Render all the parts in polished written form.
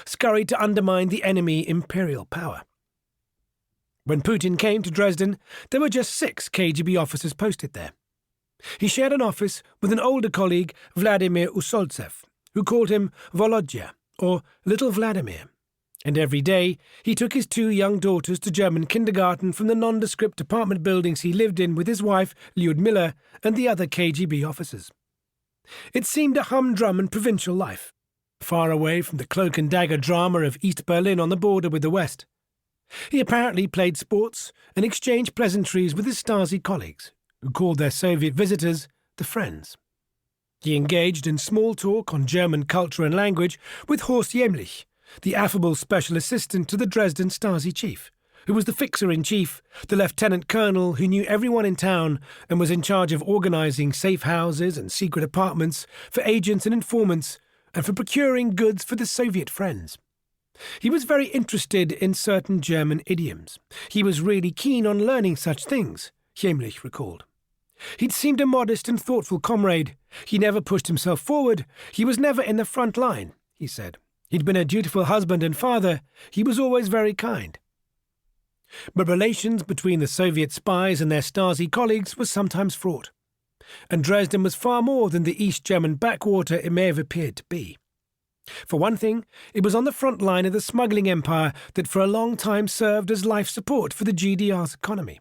scurried to undermine the enemy imperial power. When Putin came to Dresden, there were just 6 KGB officers posted there. He shared an office with an older colleague, Vladimir Usoltsev, who called him Volodya, or Little Vladimir. And every day he took his 2 young daughters to German kindergarten from the nondescript apartment buildings he lived in with his wife, Lyudmila, and the other KGB officers. It seemed a humdrum and provincial life, far away from the cloak-and-dagger drama of East Berlin on the border with the West. He apparently played sports and exchanged pleasantries with his Stasi colleagues, who called their Soviet visitors the Friends. He engaged in small talk on German culture and language with Horst Jämlich, the affable special assistant to the Dresden Stasi chief, who was the fixer-in-chief, the lieutenant colonel who knew everyone in town and was in charge of organizing safe houses and secret apartments for agents and informants and for procuring goods for the Soviet friends. He was very interested in certain German idioms. He was really keen on learning such things, Jämlich recalled. He'd seemed a modest and thoughtful comrade. He never pushed himself forward. He was never in the front line, he said. He'd been a dutiful husband and father. He was always very kind. But relations between the Soviet spies and their Stasi colleagues was sometimes fraught. And Dresden was far more than the East German backwater it may have appeared to be. For one thing, it was on the front line of the smuggling empire that for a long time served as life support for the GDR's economy.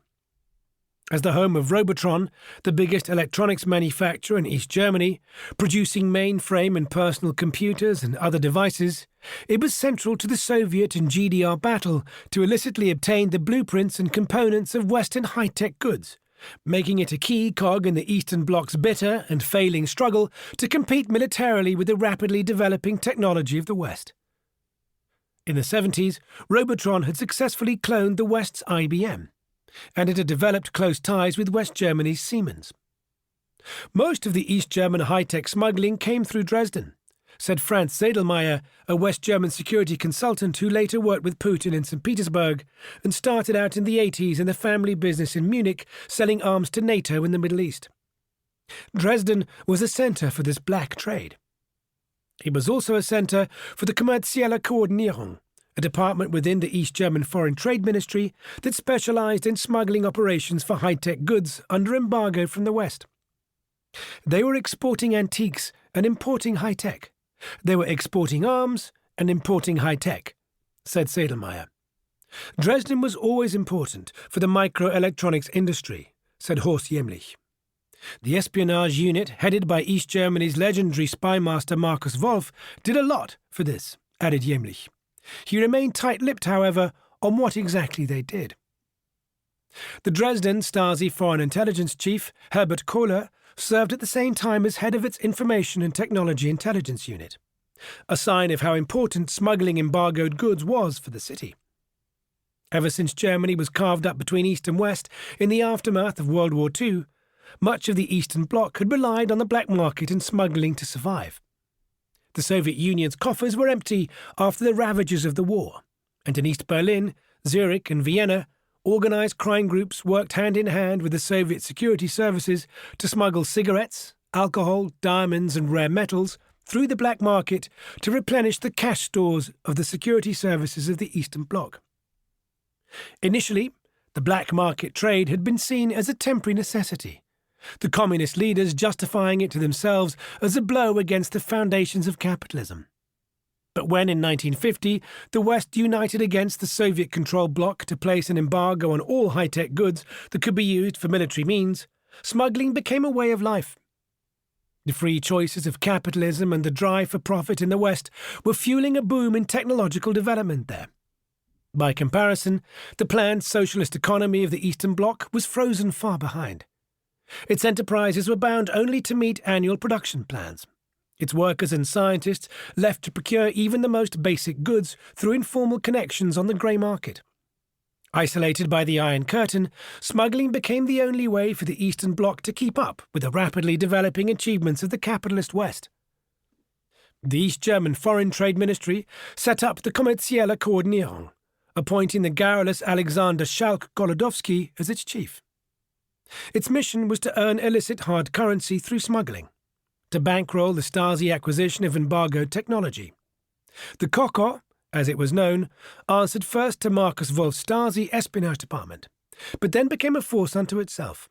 As the home of Robotron, the biggest electronics manufacturer in East Germany, producing mainframe and personal computers and other devices, it was central to the Soviet and GDR battle to illicitly obtain the blueprints and components of Western high-tech goods, making it a key cog in the Eastern Bloc's bitter and failing struggle to compete militarily with the rapidly developing technology of the West. In the 70s, Robotron had successfully cloned the West's IBM, and it had developed close ties with West Germany's Siemens. Most of the East German high-tech smuggling came through Dresden, said Franz Sedelmeier, a West German security consultant who later worked with Putin in St. Petersburg and started out in the 80s in the family business in Munich, selling arms to NATO in the Middle East. Dresden was a centre for this black trade. It was also a centre for the Kommerzielle Koordinierung, a department within the East German Foreign Trade Ministry that specialized in smuggling operations for high-tech goods under embargo from the West. They were exporting antiques and importing high-tech. They were exporting arms and importing high-tech, said Sedelmeier. Dresden was always important for the microelectronics industry, said Horst Jämlich. The espionage unit, headed by East Germany's legendary spy master Markus Wolf, did a lot for this, added Jämlich. He remained tight-lipped, however, on what exactly they did. The Dresden Stasi Foreign Intelligence Chief, Herbert Kohler, served at the same time as head of its Information and Technology Intelligence Unit, a sign of how important smuggling embargoed goods was for the city. Ever since Germany was carved up between East and West in the aftermath of World War II, much of the Eastern Bloc had relied on the black market and smuggling to survive. The Soviet Union's coffers were empty after the ravages of the war, and in East Berlin, Zurich and Vienna, organized crime groups worked hand-in-hand with the Soviet security services to smuggle cigarettes, alcohol, diamonds and rare metals through the black market to replenish the cash stores of the security services of the Eastern Bloc. Initially, the black market trade had been seen as a temporary necessity, the communist leaders justifying it to themselves as a blow against the foundations of capitalism. But when in 1950 the West united against the Soviet-controlled bloc to place an embargo on all high-tech goods that could be used for military means, smuggling became a way of life. The free choices of capitalism and the drive for profit in the West were fueling a boom in technological development there. By comparison, the planned socialist economy of the Eastern Bloc was frozen far behind. Its enterprises were bound only to meet annual production plans. Its workers and scientists left to procure even the most basic goods through informal connections on the grey market. Isolated by the Iron Curtain, smuggling became the only way for the Eastern Bloc to keep up with the rapidly developing achievements of the capitalist West. The East German Foreign Trade Ministry set up the Kommerzielle Koordinierung, appointing the garrulous Alexander Schalk-Golodowski as its chief. Its mission was to earn illicit hard currency through smuggling, to bankroll the Stasi acquisition of embargoed technology. The Koko, as it was known, answered first to Markus Wolf's Stasi espionage department, but then became a force unto itself.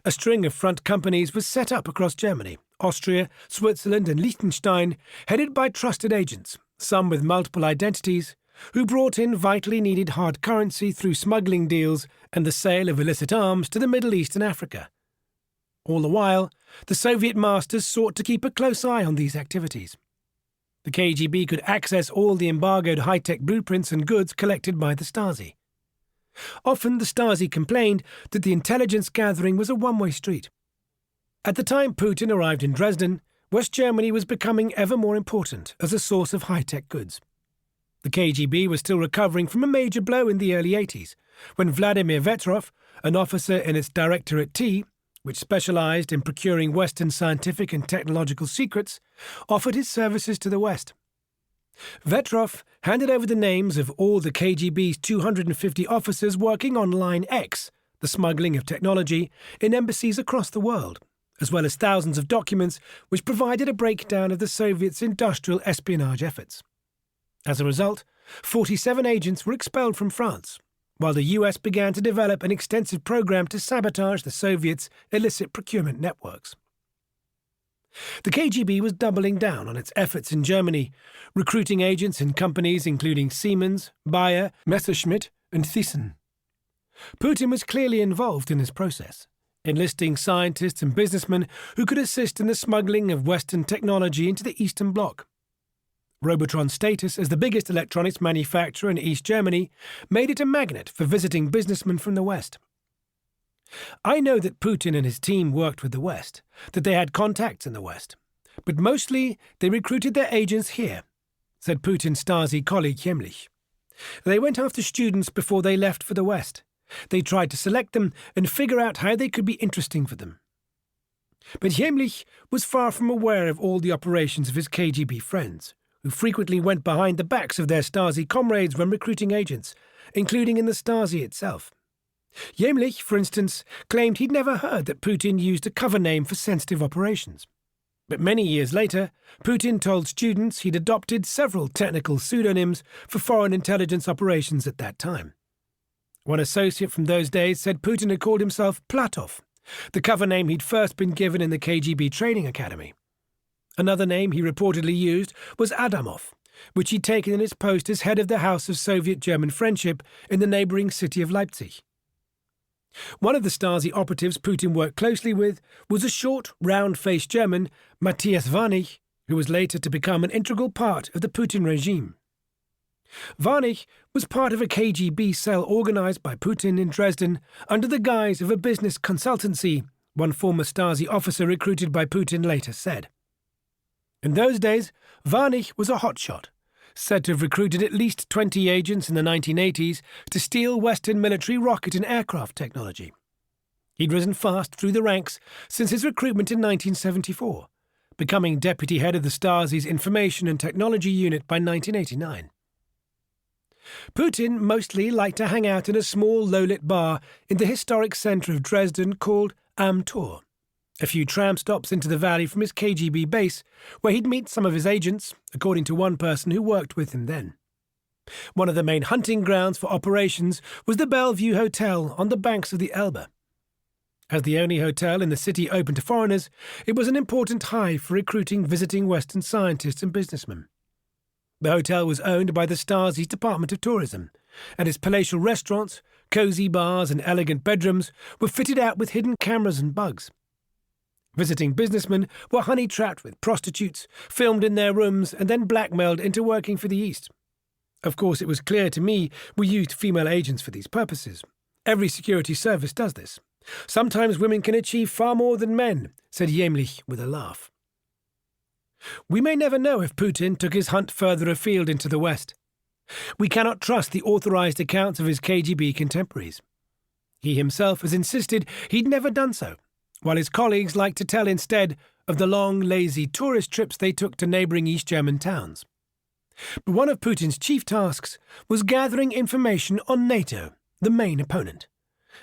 A string of front companies was set up across Germany, Austria, Switzerland and Liechtenstein, headed by trusted agents, some with multiple identities, who brought in vitally needed hard currency through smuggling deals and the sale of illicit arms to the Middle East and Africa. All the while, the Soviet masters sought to keep a close eye on these activities. The KGB could access all the embargoed high-tech blueprints and goods collected by the Stasi. Often the Stasi complained that the intelligence gathering was a one-way street. At the time Putin arrived in Dresden, West Germany was becoming ever more important as a source of high-tech goods. The KGB was still recovering from a major blow in the early 80s, when Vladimir Vetrov, an officer in its Directorate T, which specialized in procuring Western scientific and technological secrets, offered his services to the West. Vetrov handed over the names of all the KGB's 250 officers working on Line X, the smuggling of technology, in embassies across the world, as well as thousands of documents which provided a breakdown of the Soviets' industrial espionage efforts. As a result, 47 agents were expelled from France, while the US began to develop an extensive program to sabotage the Soviets' illicit procurement networks. The KGB was doubling down on its efforts in Germany, recruiting agents in companies including Siemens, Bayer, Messerschmitt, and Thyssen. Putin was clearly involved in this process, enlisting scientists and businessmen who could assist in the smuggling of Western technology into the Eastern Bloc. Robotron's status as the biggest electronics manufacturer in East Germany made it a magnet for visiting businessmen from the West. I know that Putin and his team worked with the West, that they had contacts in the West, but mostly they recruited their agents here, said Putin's Stasi colleague Jämlich. They went after students before they left for the West. They tried to select them and figure out how they could be interesting for them. But Jämlich was far from aware of all the operations of his KGB friends, who frequently went behind the backs of their Stasi comrades when recruiting agents, including in the Stasi itself. Jämlich, for instance, claimed he'd never heard that Putin used a cover name for sensitive operations. But many years later, Putin told students he'd adopted several technical pseudonyms for foreign intelligence operations at that time. One associate from those days said Putin had called himself Platov, the cover name he'd first been given in the KGB training academy. Another name he reportedly used was Adamov, which he'd taken in his post as head of the House of Soviet-German Friendship in the neighbouring city of Leipzig. One of the Stasi operatives Putin worked closely with was a short, round-faced German, Matthias Warnig, who was later to become an integral part of the Putin regime. Warnig was part of a KGB cell organised by Putin in Dresden under the guise of a business consultancy, one former Stasi officer recruited by Putin later said. In those days, Warnig was a hotshot, said to have recruited at least 20 agents in the 1980s to steal Western military rocket and aircraft technology. He'd risen fast through the ranks since his recruitment in 1974, becoming deputy head of the Stasi's Information and Technology Unit by 1989. Putin mostly liked to hang out in a small low-lit bar in the historic centre of Dresden called Am Tor, a few tram stops into the valley from his KGB base, where he'd meet some of his agents, according to one person who worked with him then. One of the main hunting grounds for operations was the Bellevue Hotel on the banks of the Elbe. As the only hotel in the city open to foreigners, it was an important hive for recruiting visiting Western scientists and businessmen. The hotel was owned by the Stasi's Department of Tourism, and its palatial restaurants, cosy bars and elegant bedrooms were fitted out with hidden cameras and bugs. Visiting businessmen were honey-trapped with prostitutes, filmed in their rooms and then blackmailed into working for the East. Of course, it was clear to me we used female agents for these purposes. Every security service does this. Sometimes women can achieve far more than men, said Jämlich with a laugh. We may never know if Putin took his hunt further afield into the West. We cannot trust the authorized accounts of his KGB contemporaries. He himself has insisted he'd never done so, while his colleagues like to tell instead of the long, lazy tourist trips they took to neighbouring East German towns. But one of Putin's chief tasks was gathering information on NATO, the main opponent.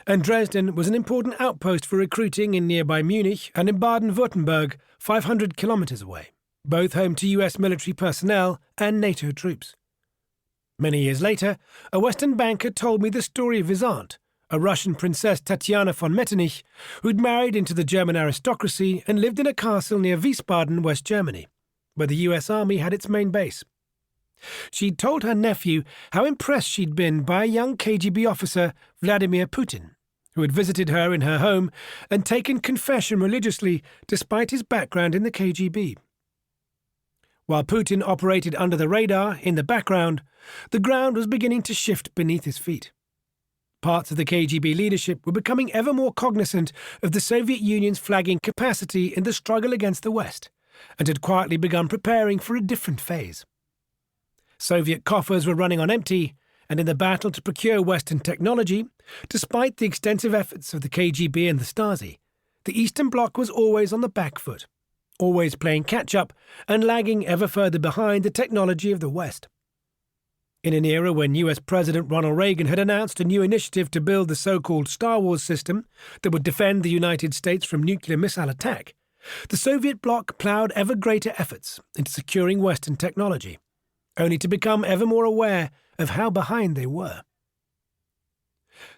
And Dresden was an important outpost for recruiting in nearby Munich and in Baden-Württemberg, 500 kilometres away, both home to US military personnel and NATO troops. Many years later, a Western banker told me the story of his aunt, a Russian princess Tatiana von Metternich, who'd married into the German aristocracy and lived in a castle near Wiesbaden, West Germany, where the US Army had its main base. She'd told her nephew how impressed she'd been by a young KGB officer, Vladimir Putin, who had visited her in her home and taken confession religiously despite his background in the KGB. While Putin operated under the radar in the background, the ground was beginning to shift beneath his feet. Parts of the KGB leadership were becoming ever more cognizant of the Soviet Union's flagging capacity in the struggle against the West, and had quietly begun preparing for a different phase. Soviet coffers were running on empty, and in the battle to procure Western technology, despite the extensive efforts of the KGB and the Stasi, the Eastern Bloc was always on the back foot, always playing catch-up and lagging ever further behind the technology of the West. In an era when US President Ronald Reagan had announced a new initiative to build the so-called Star Wars system that would defend the United States from nuclear missile attack, the Soviet bloc ploughed ever greater efforts into securing Western technology, only to become ever more aware of how behind they were.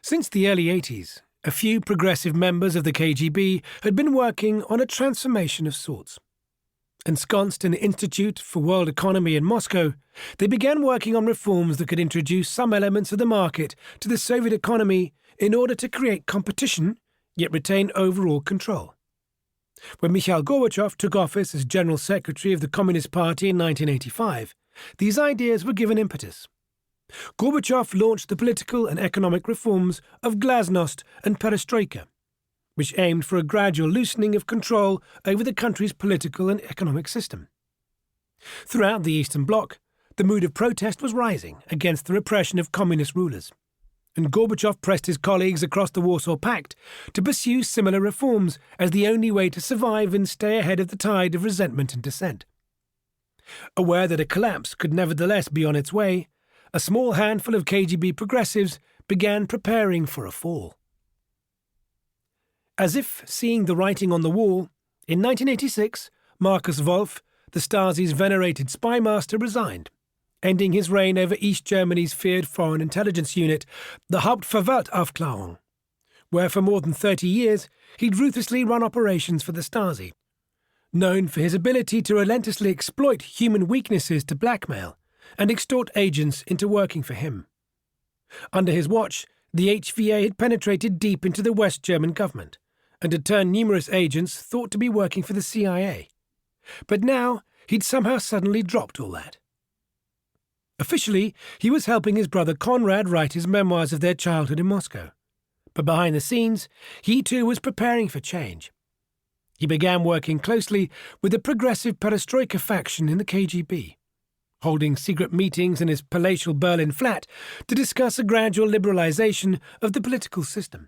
Since the early 80s, a few progressive members of the KGB had been working on a transformation of sorts. Ensconced in the Institute for World Economy in Moscow, they began working on reforms that could introduce some elements of the market to the Soviet economy in order to create competition, yet retain overall control. When Mikhail Gorbachev took office as General Secretary of the Communist Party in 1985, these ideas were given impetus. Gorbachev launched the political and economic reforms of glasnost and perestroika, which aimed for a gradual loosening of control over the country's political and economic system. Throughout the Eastern Bloc, the mood of protest was rising against the repression of communist rulers, and Gorbachev pressed his colleagues across the Warsaw Pact to pursue similar reforms as the only way to survive and stay ahead of the tide of resentment and dissent. Aware that a collapse could nevertheless be on its way, a small handful of KGB progressives began preparing for a fall. As if seeing the writing on the wall, in 1986, Markus Wolf, the Stasi's venerated spy master, resigned, ending his reign over East Germany's feared foreign intelligence unit, the Hauptverwaltaufklärung, where for more than 30 years he'd ruthlessly run operations for the Stasi. Known for his ability to relentlessly exploit human weaknesses to blackmail and extort agents into working for him. Under his watch, the HVA had penetrated deep into the West German government and had turned numerous agents thought to be working for the CIA. But now he'd somehow suddenly dropped all that. Officially, he was helping his brother Konrad write his memoirs of their childhood in Moscow. But behind the scenes, he too was preparing for change. He began working closely with the progressive perestroika faction in the KGB, holding secret meetings in his palatial Berlin flat to discuss a gradual liberalization of the political system.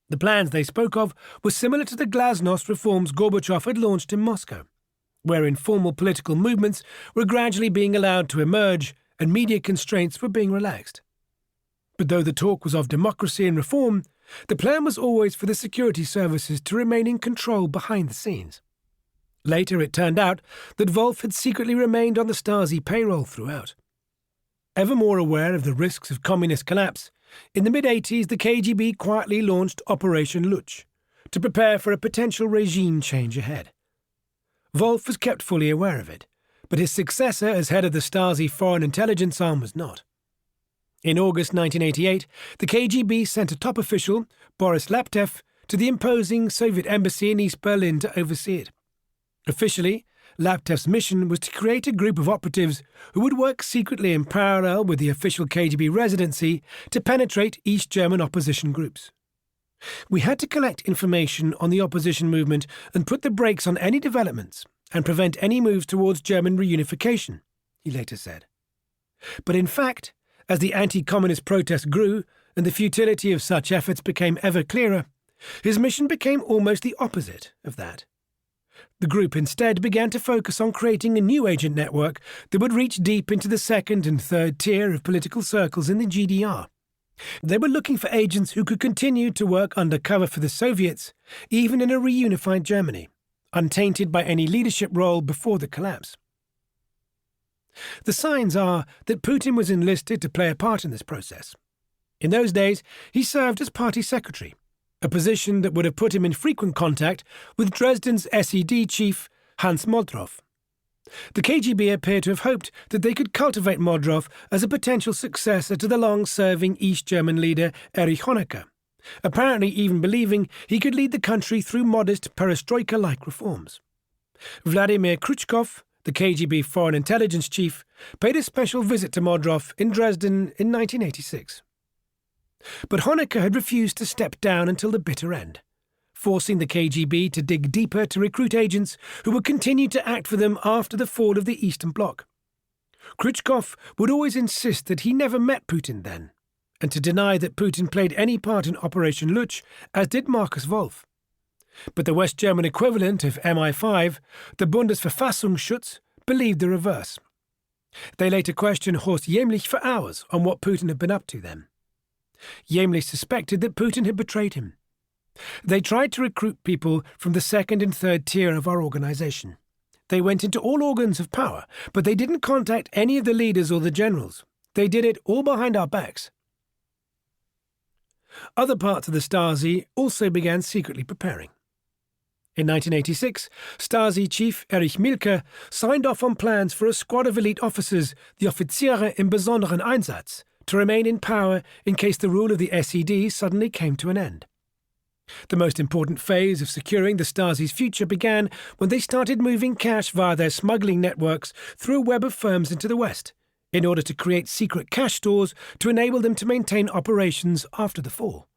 The plans they spoke of were similar to the glasnost reforms Gorbachev had launched in Moscow, where informal political movements were gradually being allowed to emerge and media constraints were being relaxed. But though the talk was of democracy and reform, the plan was always for the security services to remain in control behind the scenes. Later it turned out that Wolf had secretly remained on the Stasi payroll throughout. Ever more aware of the risks of communist collapse, in the mid-80s the KGB quietly launched Operation Lutsch to prepare for a potential regime change ahead. Wolf was kept fully aware of it, but his successor as head of the Stasi foreign intelligence arm was not. In August 1988, the KGB sent a top official, Boris Laptev, to the imposing Soviet embassy in East Berlin to oversee it. Officially, Laptev's mission was to create a group of operatives who would work secretly in parallel with the official KGB residency to penetrate East German opposition groups. We had to collect information on the opposition movement and put the brakes on any developments and prevent any moves towards German reunification, he later said. But in fact, as the anti-communist protest grew and the futility of such efforts became ever clearer, his mission became almost the opposite of that. The group instead began to focus on creating a new agent network that would reach deep into the second and third tier of political circles in the GDR. They were looking for agents who could continue to work undercover for the Soviets, even in a reunified Germany, untainted by any leadership role before the collapse. The signs are that Putin was enlisted to play a part in this process. In those days, he served as party secretary, a position that would have put him in frequent contact with Dresden's SED chief, Hans Modrow. The KGB appear to have hoped that they could cultivate Modrow as a potential successor to the long-serving East German leader Erich Honecker, apparently even believing he could lead the country through modest perestroika-like reforms. Vladimir Khrushchev, the KGB foreign intelligence chief, paid a special visit to Modrow in Dresden in 1986. But Honecker had refused to step down until the bitter end, forcing the KGB to dig deeper to recruit agents who would continue to act for them after the fall of the Eastern Bloc. Khrushchev would always insist that he never met Putin then, and to deny that Putin played any part in Operation Lutsch, as did Markus Wolf. But the West German equivalent of MI5, the Bundesverfassungsschutz, believed the reverse. They later questioned Horst Jämlich for hours on what Putin had been up to then. Jämlich suspected that Putin had betrayed him. They tried to recruit people from the second and third tier of our organization. They went into all organs of power, but they didn't contact any of the leaders or the generals. They did it all behind our backs. Other parts of the Stasi also began secretly preparing. In 1986, Stasi chief Erich Mielke signed off on plans for a squad of elite officers, the Offiziere im besonderen Einsatz, to remain in power in case the rule of the SED suddenly came to an end. The most important phase of securing the Stasi's future began when they started moving cash via their smuggling networks through a web of firms into the West, in order to create secret cash stores to enable them to maintain operations after the fall.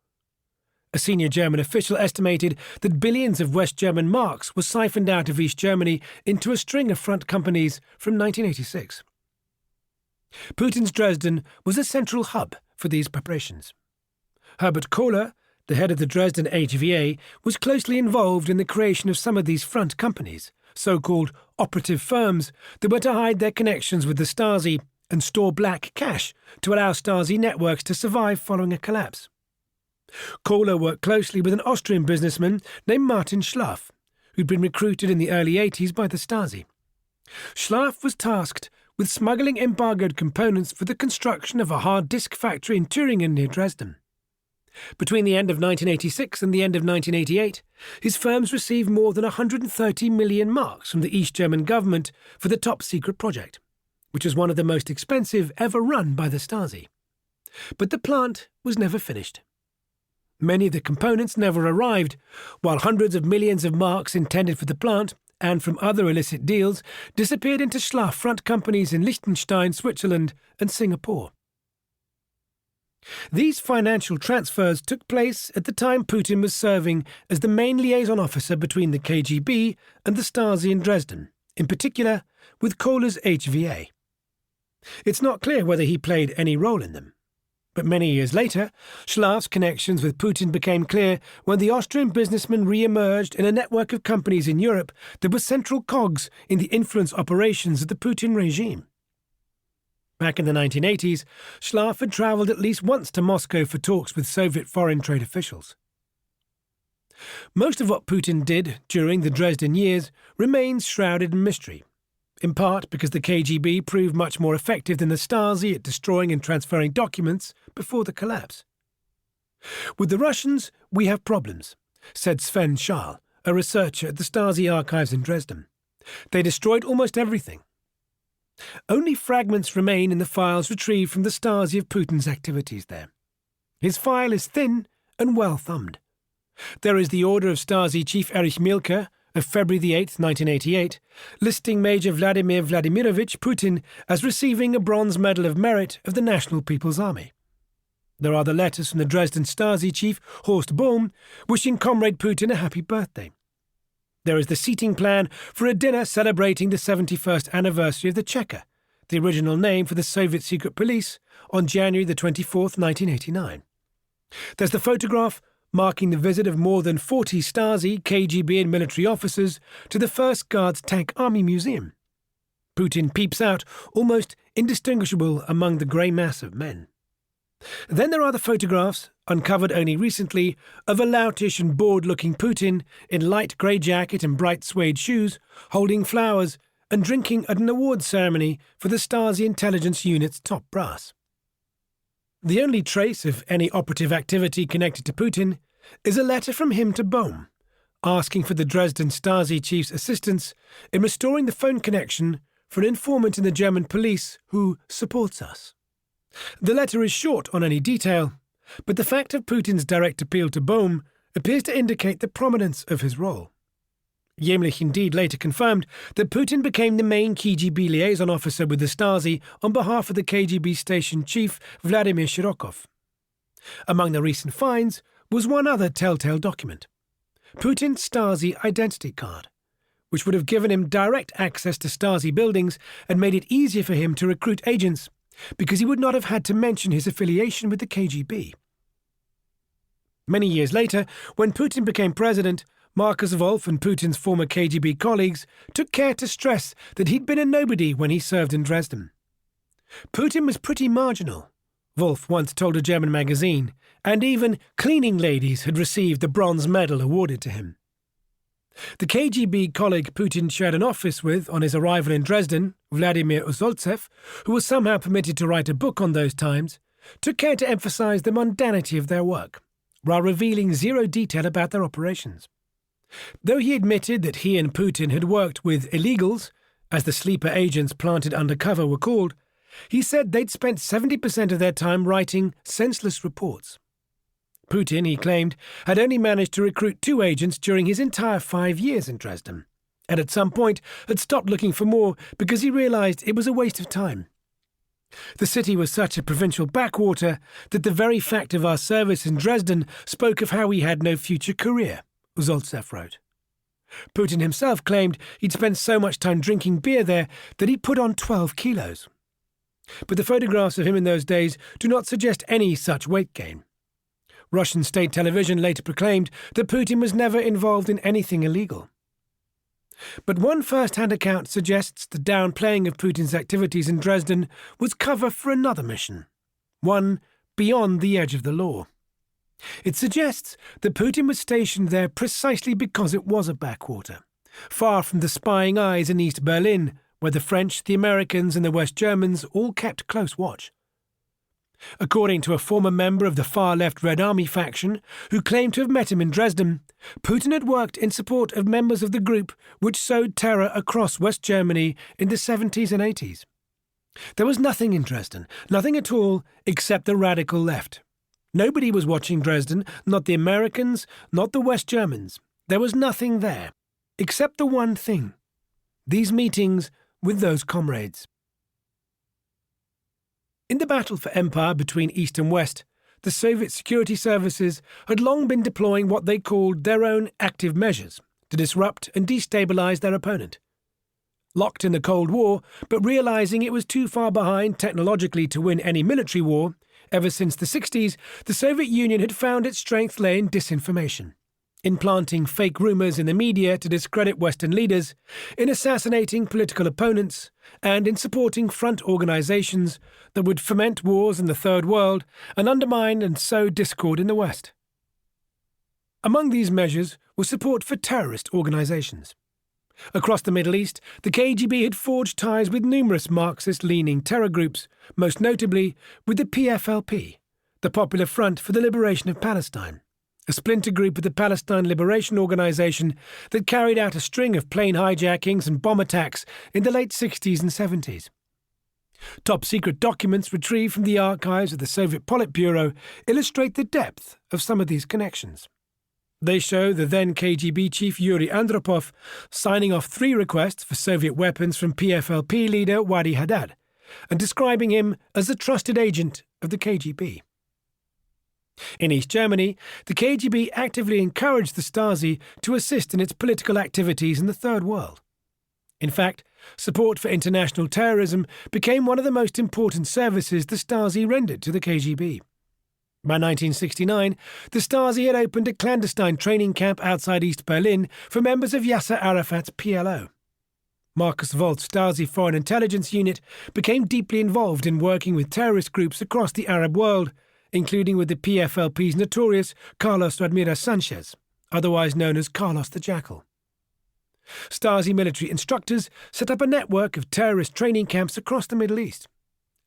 A senior German official estimated that billions of West German marks were siphoned out of East Germany into a string of front companies from 1986. Putin's Dresden was a central hub for these preparations. Herbert Kohler, the head of the Dresden HVA, was closely involved in the creation of some of these front companies, so-called operative firms that were to hide their connections with the Stasi and store black cash to allow Stasi networks to survive following a collapse. Kohler worked closely with an Austrian businessman named Martin Schlaf, who'd been recruited in the early 80s by the Stasi. Schlaf was tasked with smuggling embargoed components for the construction of a hard disk factory in Thüringen near Dresden. Between the end of 1986 and the end of 1988, his firms received more than 130 million marks from the East German government for the top-secret project, which was one of the most expensive ever run by the Stasi. But the plant was never finished. Many of the components never arrived, while hundreds of millions of marks intended for the plant and from other illicit deals disappeared into Schlaf front companies in Liechtenstein, Switzerland, and Singapore. These financial transfers took place at the time Putin was serving as the main liaison officer between the KGB and the Stasi in Dresden, in particular with Kohler's HVA. It's not clear whether he played any role in them. But many years later, Schlaf's connections with Putin became clear when the Austrian businessman re-emerged in a network of companies in Europe that were central cogs in the influence operations of the Putin regime. Back in the 1980s, Schlaf had travelled at least once to Moscow for talks with Soviet foreign trade officials. Most of what Putin did during the Dresden years remains shrouded in mystery, in part because the KGB proved much more effective than the Stasi at destroying and transferring documents before the collapse. With the Russians, we have problems, said Sven Schall, a researcher at the Stasi archives in Dresden. They destroyed almost everything. Only fragments remain in the files retrieved from the Stasi of Putin's activities there. His file is thin and well thumbed. There is the order of Stasi Chief Erich Mielke of February the 8th, 1988, listing Major Vladimir Vladimirovich Putin as receiving a Bronze Medal of Merit of the National People's Army. There are the letters from the Dresden Stasi chief Horst Bohm wishing Comrade Putin a happy birthday. There is the seating plan for a dinner celebrating the 71st anniversary of the Cheka, the original name for the Soviet secret police, on January the 24th, 1989. There's the photograph marking the visit of more than 40 Stasi, KGB and military officers to the 1st Guards Tank Army Museum. Putin peeps out, almost indistinguishable among the grey mass of men. Then there are the photographs, uncovered only recently, of a loutish and bored-looking Putin in light grey jacket and bright suede shoes, holding flowers and drinking at an awards ceremony for the Stasi intelligence unit's top brass. The only trace of any operative activity connected to Putin is a letter from him to Bohm, asking for the Dresden Stasi chief's assistance in restoring the phone connection for an informant in the German police who supports us. The letter is short on any detail, but the fact of Putin's direct appeal to Bohm appears to indicate the prominence of his role. Jämlich indeed later confirmed that Putin became the main KGB liaison officer with the Stasi on behalf of the KGB station chief Vladimir Shirokov. Among the recent finds was one other telltale document, Putin's Stasi identity card, which would have given him direct access to Stasi buildings and made it easier for him to recruit agents because he would not have had to mention his affiliation with the KGB. Many years later, when Putin became president, Markus Wolf and Putin's former KGB colleagues took care to stress that he'd been a nobody when he served in Dresden. Putin was pretty marginal, Wolf once told a German magazine, and even cleaning ladies had received the bronze medal awarded to him. The KGB colleague Putin shared an office with on his arrival in Dresden, Vladimir Uzoltsev, who was somehow permitted to write a book on those times, took care to emphasize the mundanity of their work, while revealing zero detail about their operations. Though he admitted that he and Putin had worked with illegals, as the sleeper agents planted undercover were called, he said they'd spent 70% of their time writing senseless reports. Putin, he claimed, had only managed to recruit 2 agents during his entire 5 years in Dresden, and at some point had stopped looking for more because he realized it was a waste of time. The city was such a provincial backwater that the very fact of our service in Dresden spoke of how we had no future career, Uzoltsev wrote. Putin himself claimed he'd spent so much time drinking beer there that he'd put on 12 kilos. But the photographs of him in those days do not suggest any such weight gain. Russian state television later proclaimed that Putin was never involved in anything illegal. But one first-hand account suggests the downplaying of Putin's activities in Dresden was cover for another mission, one beyond the edge of the law. It suggests that Putin was stationed there precisely because it was a backwater, far from the spying eyes in East Berlin, where the French, the Americans and the West Germans all kept close watch. According to a former member of the far-left Red Army faction who claimed to have met him in Dresden, Putin had worked in support of members of the group which sowed terror across West Germany in the 70s and 80s. There was nothing in Dresden, nothing at all, except the radical left. Nobody was watching Dresden, not the Americans, not the West Germans. There was nothing there, except the one thing: these meetings with those comrades. In the battle for empire between East and West, the Soviet security services had long been deploying what they called their own active measures to disrupt and destabilize their opponent. Locked in the Cold War, but realizing it was too far behind technologically to win any military war, ever since the 60s, the Soviet Union had found its strength lay in disinformation, in planting fake rumors in the media to discredit Western leaders, in assassinating political opponents, and in supporting front organizations that would foment wars in the Third World and undermine and sow discord in the West. Among these measures was support for terrorist organizations. Across the Middle East, the KGB had forged ties with numerous Marxist-leaning terror groups, most notably with the PFLP, the Popular Front for the Liberation of Palestine, a splinter group of the Palestine Liberation Organization that carried out a string of plane hijackings and bomb attacks in the late 60s and 70s. Top-secret documents retrieved from the archives of the Soviet Politburo illustrate the depth of some of these connections. They show the then KGB chief Yuri Andropov signing off 3 requests for Soviet weapons from PFLP leader Wadi Haddad, and describing him as a trusted agent of the KGB. In East Germany, the KGB actively encouraged the Stasi to assist in its political activities in the Third World. In fact, support for international terrorism became one of the most important services the Stasi rendered to the KGB. By 1969, the Stasi had opened a clandestine training camp outside East Berlin for members of Yasser Arafat's PLO. Markus Wolf's Stasi Foreign Intelligence Unit became deeply involved in working with terrorist groups across the Arab world, including with the PFLP's notorious Carlos Ramirez Sanchez, otherwise known as Carlos the Jackal. Stasi military instructors set up a network of terrorist training camps across the Middle East.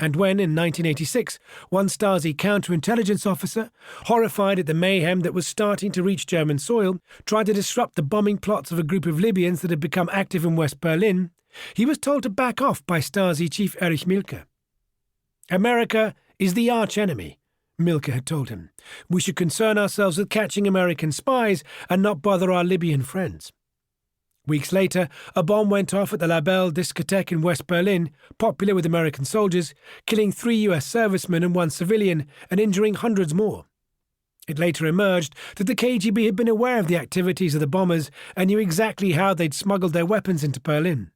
And when, in 1986, one Stasi counterintelligence officer, horrified at the mayhem that was starting to reach German soil, tried to disrupt the bombing plots of a group of Libyans that had become active in West Berlin, he was told to back off by Stasi chief Erich Mielke. "America is the arch-enemy," Mielke had told him. "We should concern ourselves with catching American spies and not bother our Libyan friends." Weeks later, a bomb went off at the La Belle discotheque in West Berlin, popular with American soldiers, killing 3 US servicemen and 1 civilian, and injuring hundreds more. It later emerged that the KGB had been aware of the activities of the bombers and knew exactly how they'd smuggled their weapons into Berlin.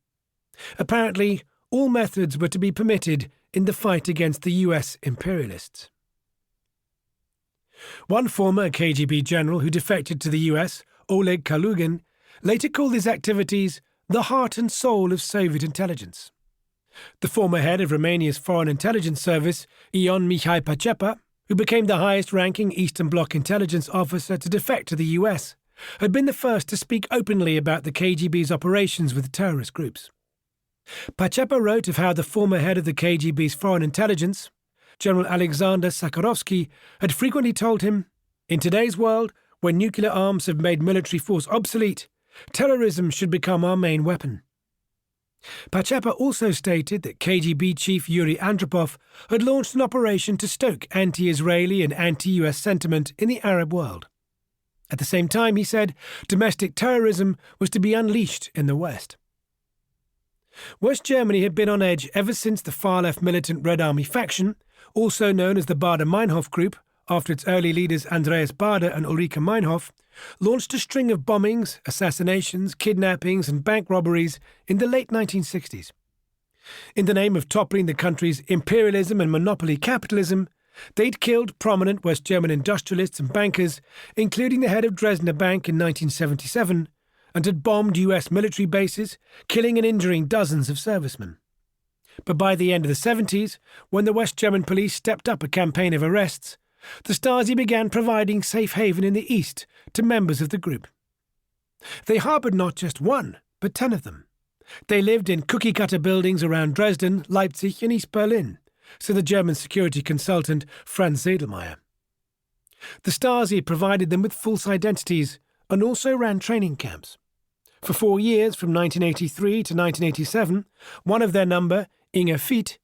Apparently, all methods were to be permitted in the fight against the US imperialists. One former KGB general who defected to the US, Oleg Kalugin, later called these activities the heart and soul of Soviet intelligence. The former head of Romania's Foreign Intelligence Service, Ion Mihai Pacepa, who became the highest-ranking Eastern Bloc intelligence officer to defect to the US, had been the first to speak openly about the KGB's operations with terrorist groups. Pacepa wrote of how the former head of the KGB's foreign intelligence, General Alexander Sakharovsky, had frequently told him, "In today's world, when nuclear arms have made military force obsolete, terrorism should become our main weapon." Pacepa also stated that KGB chief Yuri Andropov had launched an operation to stoke anti-Israeli and anti-US sentiment in the Arab world. At the same time, he said, domestic terrorism was to be unleashed in the West. West Germany had been on edge ever since the far-left militant Red Army faction, also known as the Baader-Meinhof Group, after its early leaders Andreas Baader and Ulrike Meinhof, launched a string of bombings, assassinations, kidnappings and bank robberies in the late 1960s. In the name of toppling the country's imperialism and monopoly capitalism, they'd killed prominent West German industrialists and bankers, including the head of Dresdner Bank in 1977, and had bombed US military bases, killing and injuring dozens of servicemen. But by the end of the 70s, when the West German police stepped up a campaign of arrests, the Stasi began providing safe haven in the East to members of the group. They harboured not just one, but 10 of them. They lived in cookie-cutter buildings around Dresden, Leipzig and East Berlin, said the German security consultant Franz Sedelmeier. The Stasi provided them with false identities and also ran training camps. For 4 years, from 1983 to 1987, one of their number, Inge Fiet,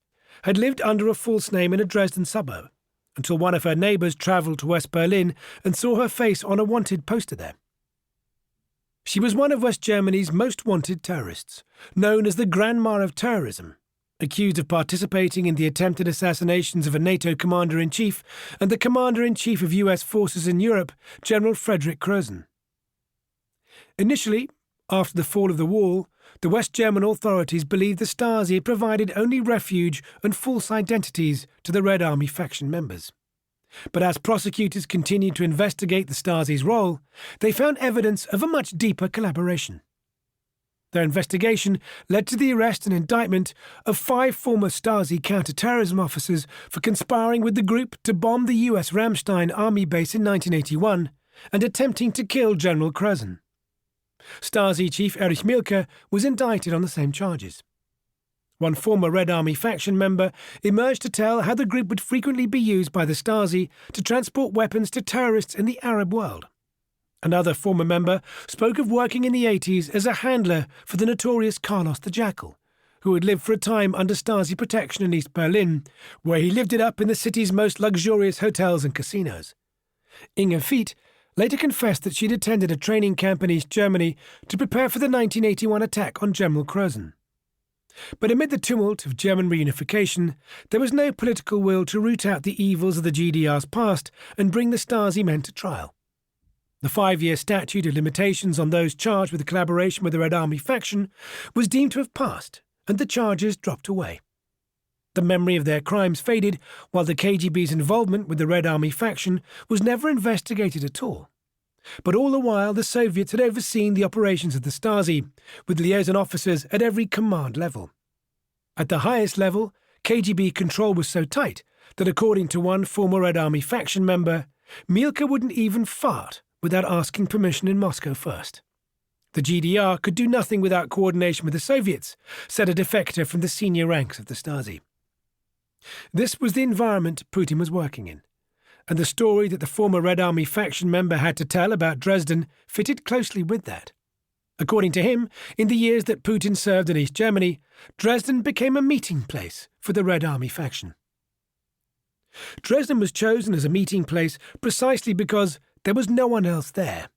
had lived under a false name in a Dresden suburb, until one of her neighbours travelled to West Berlin and saw her face on a wanted poster there. She was one of West Germany's most wanted terrorists, known as the Grandma of Terrorism, accused of participating in the attempted assassinations of a NATO commander-in-chief and the commander-in-chief of US forces in Europe, General Frederick Krösen. Initially, after the fall of the wall, the West German authorities believed the Stasi provided only refuge and false identities to the Red Army faction members. But as prosecutors continued to investigate the Stasi's role, they found evidence of a much deeper collaboration. Their investigation led to the arrest and indictment of 5 former Stasi counter-terrorism officers for conspiring with the group to bomb the US Ramstein army base in 1981 and attempting to kill General Krösen. Stasi chief Erich Mielke was indicted on the same charges. One former Red Army faction member emerged to tell how the group would frequently be used by the Stasi to transport weapons to terrorists in the Arab world. Another former member spoke of working in the 80s as a handler for the notorious Carlos the Jackal, who had lived for a time under Stasi protection in East Berlin, where he lived it up in the city's most luxurious hotels and casinos. Inge Fiet later confessed that she'd attended a training camp in East Germany to prepare for the 1981 attack on General Krösen. But amid the tumult of German reunification, there was no political will to root out the evils of the GDR's past and bring the Stasi men to trial. The 5-year statute of limitations on those charged with collaboration with the Red Army faction was deemed to have passed, and the charges dropped away. The memory of their crimes faded, while the KGB's involvement with the Red Army faction was never investigated at all. But all the while, the Soviets had overseen the operations of the Stasi, with liaison officers at every command level. At the highest level, KGB control was so tight that, according to one former Red Army faction member, Mielke wouldn't even fart without asking permission in Moscow first. The GDR could do nothing without coordination with the Soviets, said a defector from the senior ranks of the Stasi. This was the environment Putin was working in, and the story that the former Red Army faction member had to tell about Dresden fitted closely with that. According to him, in the years that Putin served in East Germany, Dresden became a meeting place for the Red Army faction. Dresden was chosen as a meeting place precisely because there was no one else there,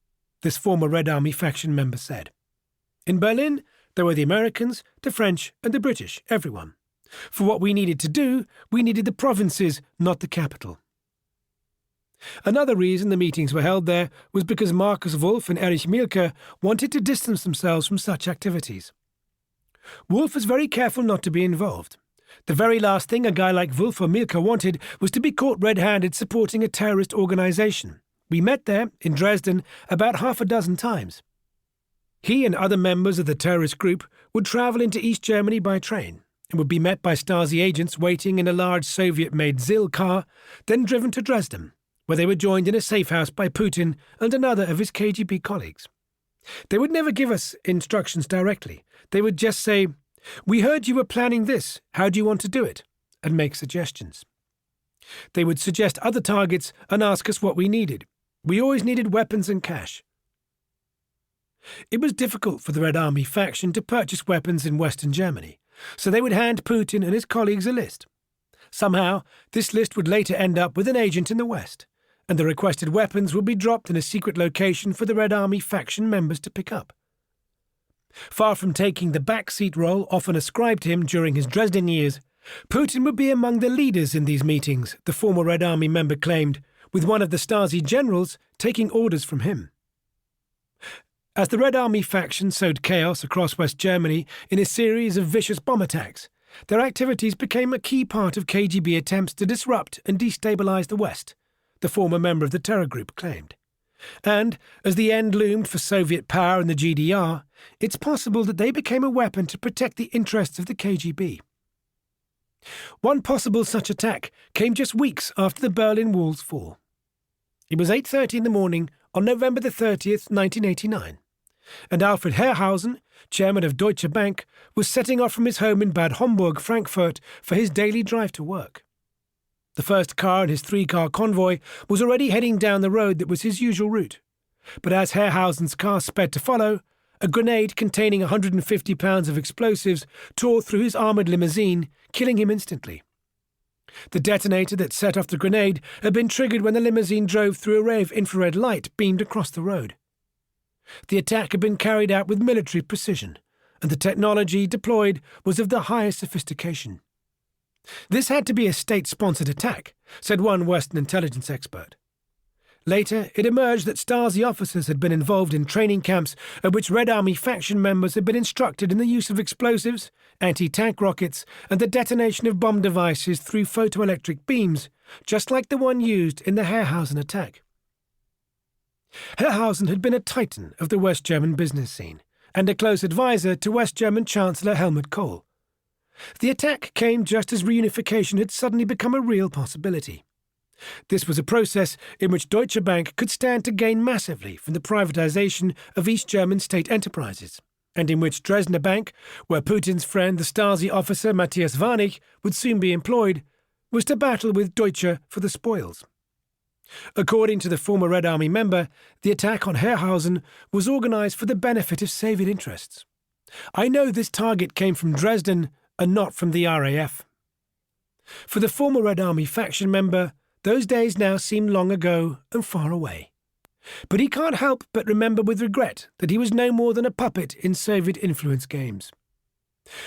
this former Red Army faction member said. In Berlin, there were the Americans, the French, and the British, everyone. For what we needed to do, we needed the provinces, not the capital. Another reason the meetings were held there was because Markus Wolf and Erich Mielke wanted to distance themselves from such activities. Wolf was very careful not to be involved. The very last thing a guy like Wolf or Mielke wanted was to be caught red-handed supporting a terrorist organization. We met there, in Dresden, about half a dozen times. He and other members of the terrorist group would travel into East Germany by train and would be met by Stasi agents waiting in a large Soviet-made ZIL car, then driven to Dresden, where they were joined in a safe house by Putin and another of his KGB colleagues. They would never give us instructions directly. They would just say, "We heard you were planning this. How do you want to do it?" and make suggestions. They would suggest other targets and ask us what we needed. We always needed weapons and cash. It was difficult for the Red Army faction to purchase weapons in Western Germany, so they would hand Putin and his colleagues a list. Somehow, this list would later end up with an agent in the West, and the requested weapons would be dropped in a secret location for the Red Army faction members to pick up. Far from taking the backseat role often ascribed to him during his Dresden years, Putin would be among the leaders in these meetings, the former Red Army member claimed, with one of the Stasi generals taking orders from him. As the Red Army faction sowed chaos across West Germany in a series of vicious bomb attacks, their activities became a key part of KGB attempts to disrupt and destabilize the West, the former member of the terror group claimed. And, as the end loomed for Soviet power in the GDR, it's possible that they became a weapon to protect the interests of the KGB. One possible such attack came just weeks after the Berlin Wall's fall. It was 8:30 in the morning on November the 30th, 1989, and Alfred Herrhausen, chairman of Deutsche Bank, was setting off from his home in Bad Homburg, Frankfurt, for his daily drive to work. The first car in his three-car convoy was already heading down the road that was his usual route. But as Herrhausen's car sped to follow, a grenade containing 150 pounds of explosives tore through his armoured limousine, killing him instantly. The detonator that set off the grenade had been triggered when the limousine drove through a ray of infrared light beamed across the road. The attack had been carried out with military precision, and the technology deployed was of the highest sophistication. This had to be a state-sponsored attack, said one Western intelligence expert. Later, it emerged that Stasi officers had been involved in training camps at which Red Army faction members had been instructed in the use of explosives, anti-tank rockets, and the detonation of bomb devices through photoelectric beams, just like the one used in the Herrhausen attack. Herrhausen had been a titan of the West German business scene, and a close advisor to West German Chancellor Helmut Kohl. The attack came just as reunification had suddenly become a real possibility. This was a process in which Deutsche Bank could stand to gain massively from the privatization of East German state enterprises, and in which Dresdner Bank, where Putin's friend the Stasi officer Matthias Warnig would soon be employed, was to battle with Deutsche for the spoils. According to the former Red Army member, the attack on Herrhausen was organized for the benefit of Soviet interests. "I know this target came from Dresden and not from the RAF." For the former Red Army faction member, those days now seem long ago and far away. But he can't help but remember with regret that he was no more than a puppet in Soviet influence games.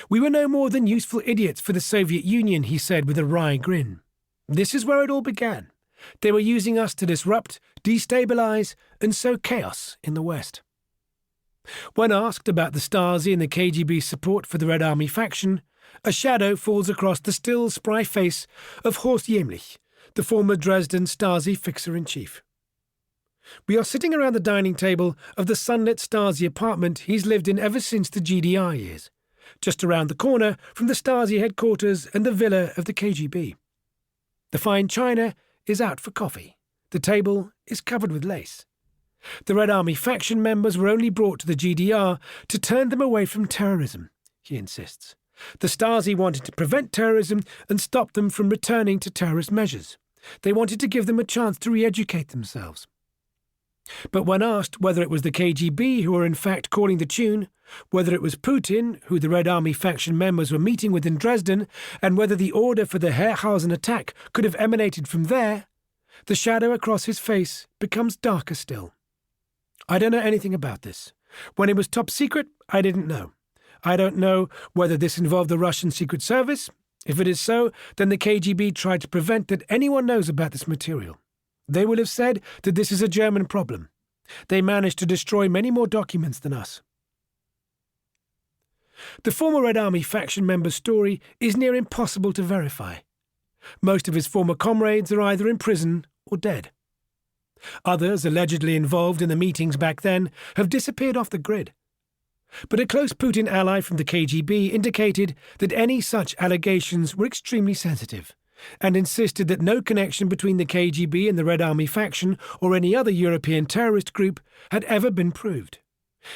"We were no more than useful idiots for the Soviet Union," he said with a wry grin. "This is where it all began. They were using us to disrupt, destabilize, and sow chaos in the West." When asked about the Stasi and the KGB's support for the Red Army faction, a shadow falls across the still spry face of Horst Jämlich, the former Dresden Stasi fixer-in-chief. We are sitting around the dining table of the sunlit Stasi apartment he's lived in ever since the GDR years, just around the corner from the Stasi headquarters and the villa of the KGB. The fine china is out for coffee. The table is covered with lace. The Red Army faction members were only brought to the GDR to turn them away from terrorism, he insists. The Stasi wanted to prevent terrorism and stop them from returning to terrorist measures. They wanted to give them a chance to re-educate themselves. But when asked whether it was the KGB who were in fact calling the tune, whether it was Putin, who the Red Army faction members were meeting with in Dresden, and whether the order for the Herrhausen attack could have emanated from there, the shadow across his face becomes darker still. I don't know anything about this. When it was top secret, I didn't know. I don't know whether this involved the Russian Secret Service. If it is so, then the KGB tried to prevent that anyone knows about this material. They will have said that this is a German problem. They managed to destroy many more documents than us. The former Red Army faction member's story is near impossible to verify. Most of his former comrades are either in prison or dead. Others, allegedly involved in the meetings back then, have disappeared off the grid. But a close Putin ally from the KGB indicated that any such allegations were extremely sensitive, and insisted that no connection between the KGB and the Red Army faction or any other European terrorist group had ever been proved.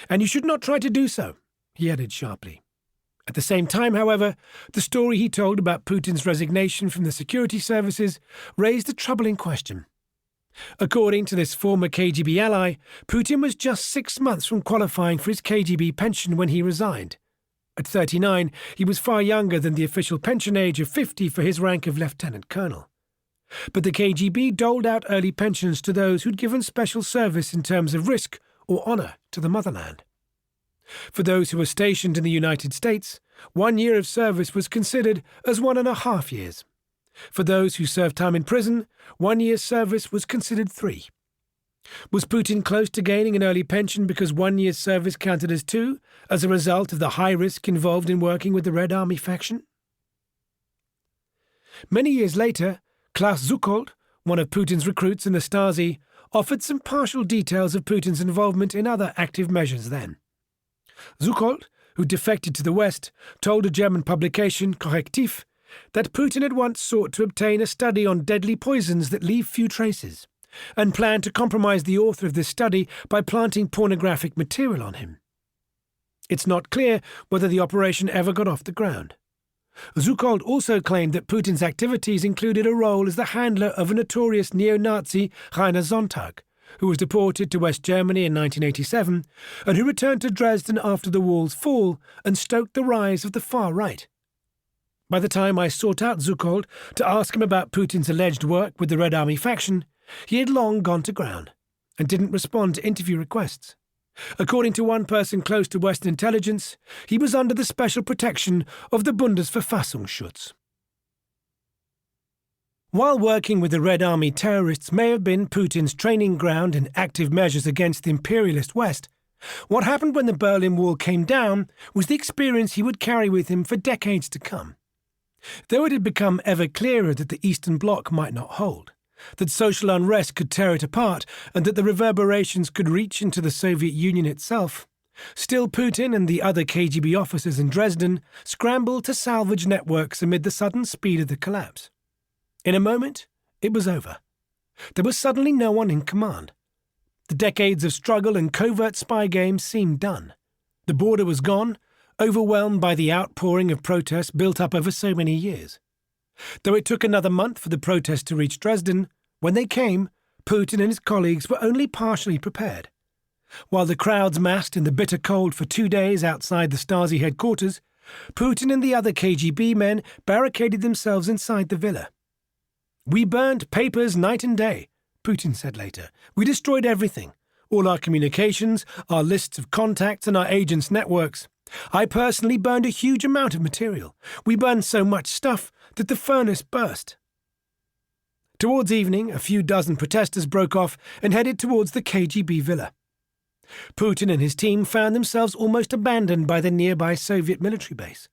And you should not try to do so, he added sharply. At the same time, however, the story he told about Putin's resignation from the security services raised a troubling question. According to this former KGB ally, Putin was just 6 months from qualifying for his KGB pension when he resigned. At 39, he was far younger than the official pension age of 50 for his rank of lieutenant colonel. But the KGB doled out early pensions to those who'd given special service in terms of risk or honor to the motherland. For those who were stationed in the United States, 1 year of service was considered as 1.5 years. For those who served time in prison, 1 year's service was considered 3. Was Putin close to gaining an early pension because 1 year's service counted as 2, as a result of the high risk involved in working with the Red Army faction? Many years later, Klaus Zuckold, one of Putin's recruits in the Stasi, offered some partial details of Putin's involvement in other active measures then. Zuckold, who defected to the West, told a German publication, Korrektiv, that Putin had once sought to obtain a study on deadly poisons that leave few traces, and planned to compromise the author of this study by planting pornographic material on him. It's not clear whether the operation ever got off the ground. Zuckold also claimed that Putin's activities included a role as the handler of a notorious neo-Nazi Rainer Sonntag, who was deported to West Germany in 1987 and who returned to Dresden after the wall's fall and stoked the rise of the far right. By the time I sought out Zuckold to ask him about Putin's alleged work with the Red Army faction, he had long gone to ground and didn't respond to interview requests. According to one person close to Western intelligence, he was under the special protection of the Bundesverfassungsschutz. While working with the Red Army terrorists may have been Putin's training ground in active measures against the imperialist West, what happened when the Berlin Wall came down was the experience he would carry with him for decades to come. Though it had become ever clearer that the Eastern Bloc might not hold, that social unrest could tear it apart, and that the reverberations could reach into the Soviet Union itself, still Putin and the other KGB officers in Dresden scrambled to salvage networks amid the sudden speed of the collapse. In a moment, it was over. There was suddenly no one in command. The decades of struggle and covert spy games seemed done. The border was gone, overwhelmed by the outpouring of protests built up over so many years. Though it took another month for the protests to reach Dresden, when they came, Putin and his colleagues were only partially prepared. While the crowds massed in the bitter cold for 2 days outside the Stasi headquarters, Putin and the other KGB men barricaded themselves inside the villa. "We burned papers night and day," Putin said later. "We destroyed everything, all our communications, our lists of contacts and our agents' networks. I personally burned a huge amount of material. We burned so much stuff that the furnace burst." Towards evening, a few dozen protesters broke off and headed towards the KGB villa. Putin and his team found themselves almost abandoned by the nearby Soviet military base.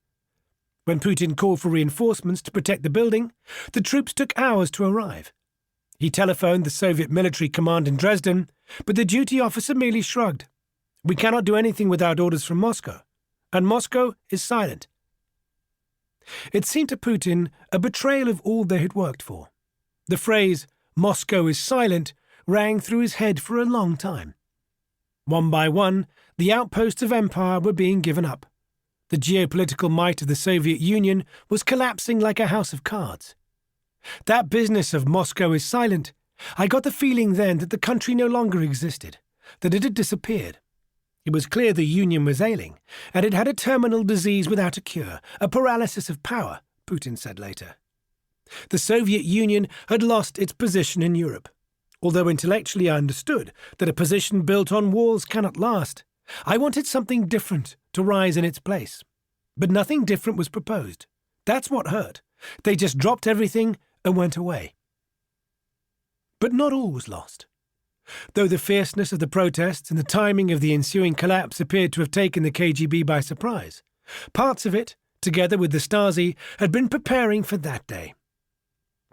When Putin called for reinforcements to protect the building, the troops took hours to arrive. He telephoned the Soviet military command in Dresden, but the duty officer merely shrugged. "We cannot do anything without orders from Moscow, and Moscow is silent." It seemed to Putin a betrayal of all they had worked for. The phrase, "Moscow is silent," rang through his head for a long time. One by one, the outposts of empire were being given up. The geopolitical might of the Soviet Union was collapsing like a house of cards. That business of Moscow is silent. I got the feeling then that the country no longer existed, that it had disappeared. It was clear the Union was ailing, and it had a terminal disease without a cure, a paralysis of power, Putin said later. The Soviet Union had lost its position in Europe. Although intellectually I understood that a position built on walls cannot last, I wanted something different to rise in its place. But nothing different was proposed. That's what hurt. They just dropped everything and went away. But not all was lost. Though the fierceness of the protests and the timing of the ensuing collapse appeared to have taken the KGB by surprise, parts of it, together with the Stasi, had been preparing for that day.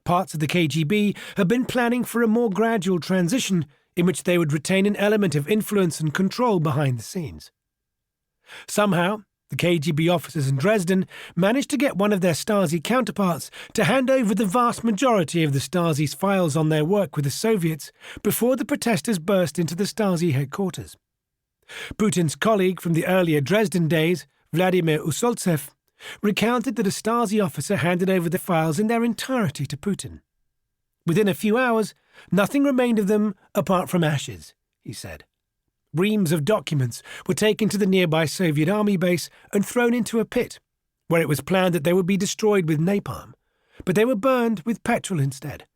Parts of the KGB had been planning for a more gradual transition in which they would retain an element of influence and control behind the scenes. Somehow, the KGB officers in Dresden managed to get one of their Stasi counterparts to hand over the vast majority of the Stasi's files on their work with the Soviets before the protesters burst into the Stasi headquarters. Putin's colleague from the earlier Dresden days, Vladimir Usoltsev, recounted that a Stasi officer handed over the files in their entirety to Putin. Within a few hours, nothing remained of them apart from ashes, he said. Reams of documents were taken to the nearby Soviet army base and thrown into a pit, where it was planned that they would be destroyed with napalm, but they were burned with petrol instead.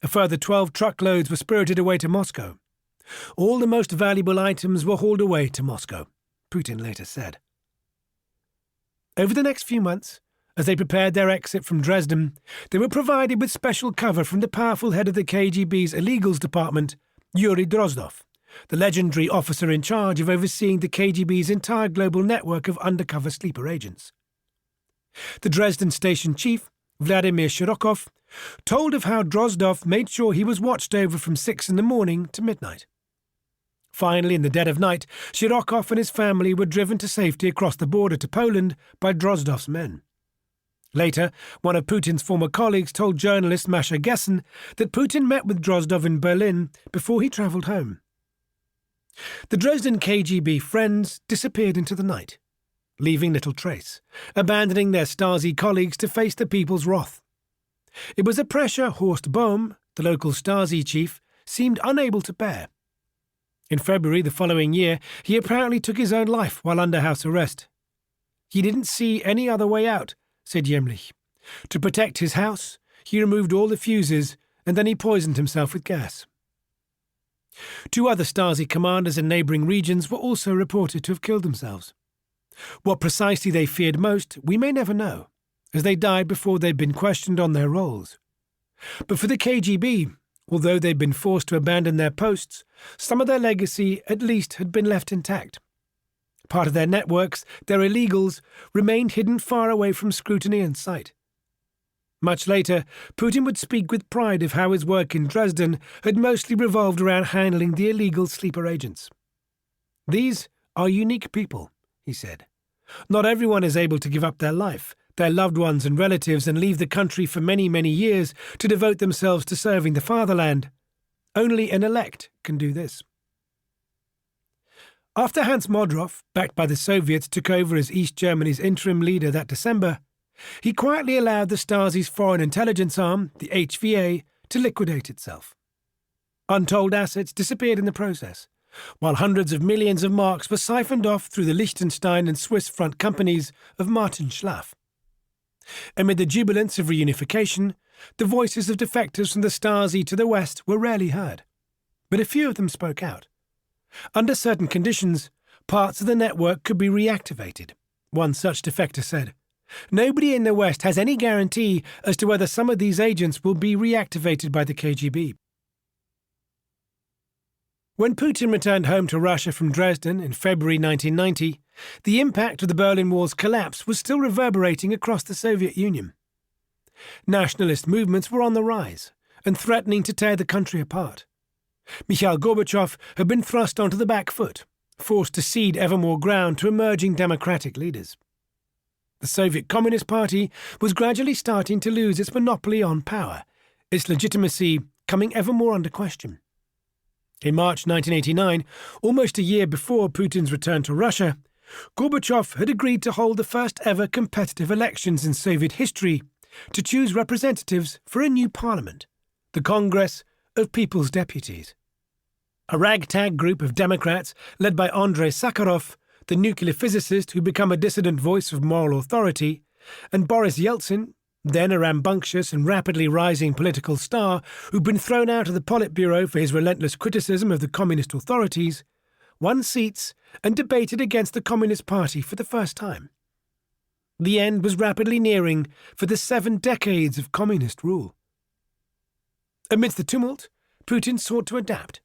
A further 12 truckloads were spirited away to Moscow. All the most valuable items were hauled away to Moscow, Putin later said. Over the next few months, as they prepared their exit from Dresden, they were provided with special cover from the powerful head of the KGB's illegals department, Yuri Drozdov, the legendary officer in charge of overseeing the KGB's entire global network of undercover sleeper agents. The Dresden station chief, Vladimir Shirokov, told of how Drozdov made sure he was watched over from 6 a.m. to midnight. Finally, in the dead of night, Shirokov and his family were driven to safety across the border to Poland by Drozdov's men. Later, one of Putin's former colleagues told journalist Masha Gessen that Putin met with Drozdov in Berlin before he travelled home. The Dresden KGB friends disappeared into the night, leaving little trace, abandoning their Stasi colleagues to face the people's wrath. It was a pressure Horst Bohm, the local Stasi chief, seemed unable to bear. In February the following year, he apparently took his own life while under house arrest. He didn't see any other way out, said Yemlich. To protect his house, he removed all the fuses and then he poisoned himself with gas. 2 other Stasi commanders in neighbouring regions were also reported to have killed themselves. What precisely they feared most, we may never know, as they died before they'd been questioned on their roles. But for the KGB, although they'd been forced to abandon their posts, some of their legacy at least had been left intact. Part of their networks, their illegals, remained hidden far away from scrutiny and sight. Much later, Putin would speak with pride of how his work in Dresden had mostly revolved around handling the illegal sleeper agents. These are unique people, he said. Not everyone is able to give up their life, their loved ones and relatives, and leave the country for many, many years to devote themselves to serving the fatherland. Only an elect can do this. After Hans Modrov, backed by the Soviets, took over as East Germany's interim leader that December, he quietly allowed the Stasi's foreign intelligence arm, the HVA, to liquidate itself. Untold assets disappeared in the process, while hundreds of millions of marks were siphoned off through the Liechtenstein and Swiss front companies of Martin Schlaff. Amid the jubilance of reunification, the voices of defectors from the Stasi to the West were rarely heard, but a few of them spoke out. Under certain conditions, parts of the network could be reactivated, one such defector said. Nobody in the West has any guarantee as to whether some of these agents will be reactivated by the KGB. When Putin returned home to Russia from Dresden in February 1990, the impact of the Berlin Wall's collapse was still reverberating across the Soviet Union. Nationalist movements were on the rise and threatening to tear the country apart. Mikhail Gorbachev had been thrust onto the back foot, forced to cede ever more ground to emerging democratic leaders. The Soviet Communist Party was gradually starting to lose its monopoly on power, its legitimacy coming ever more under question. In March 1989, almost a year before Putin's return to Russia, Gorbachev had agreed to hold the first ever competitive elections in Soviet history to choose representatives for a new parliament, the Congress of People's Deputies. A ragtag group of Democrats led by Andrei Sakharov, the nuclear physicist who'd become a dissident voice of moral authority, and Boris Yeltsin, then a rambunctious and rapidly rising political star who'd been thrown out of the Politburo for his relentless criticism of the communist authorities, won seats and debated against the Communist Party for the first time. The end was rapidly nearing for the 7 decades of communist rule. Amidst the tumult, Putin sought to adapt.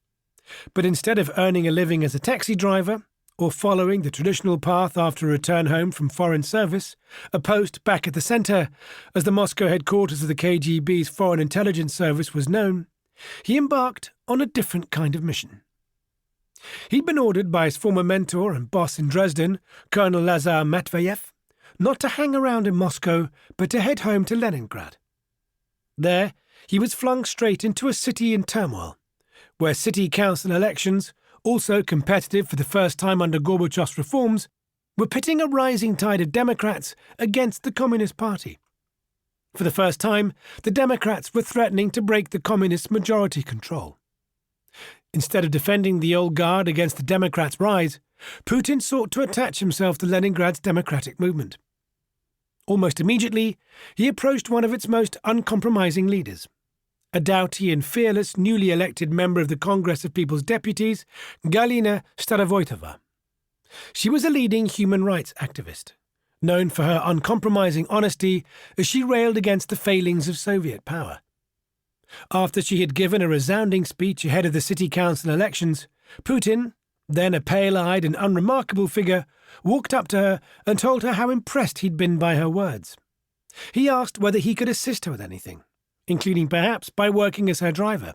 But instead of earning a living as a taxi driver, or following the traditional path after a return home from foreign service, a post back at the centre, as the Moscow headquarters of the KGB's Foreign Intelligence Service was known, he embarked on a different kind of mission. He'd been ordered by his former mentor and boss in Dresden, Colonel Lazar Matveyev, not to hang around in Moscow, but to head home to Leningrad. There, he was flung straight into a city in turmoil, where city council elections, also competitive for the first time under Gorbachev's reforms, were pitting a rising tide of Democrats against the Communist Party. For the first time, the Democrats were threatening to break the Communist majority control. Instead of defending the old guard against the Democrats' rise, Putin sought to attach himself to Leningrad's democratic movement. Almost immediately, he approached one of its most uncompromising leaders, a doughty and fearless newly elected member of the Congress of People's Deputies, Galina Starovoitova. She was a leading human rights activist, known for her uncompromising honesty as she railed against the failings of Soviet power. After she had given a resounding speech ahead of the city council elections, Putin, then a pale-eyed and unremarkable figure, walked up to her and told her how impressed he'd been by her words. He asked whether he could assist her with anything, including perhaps by working as her driver.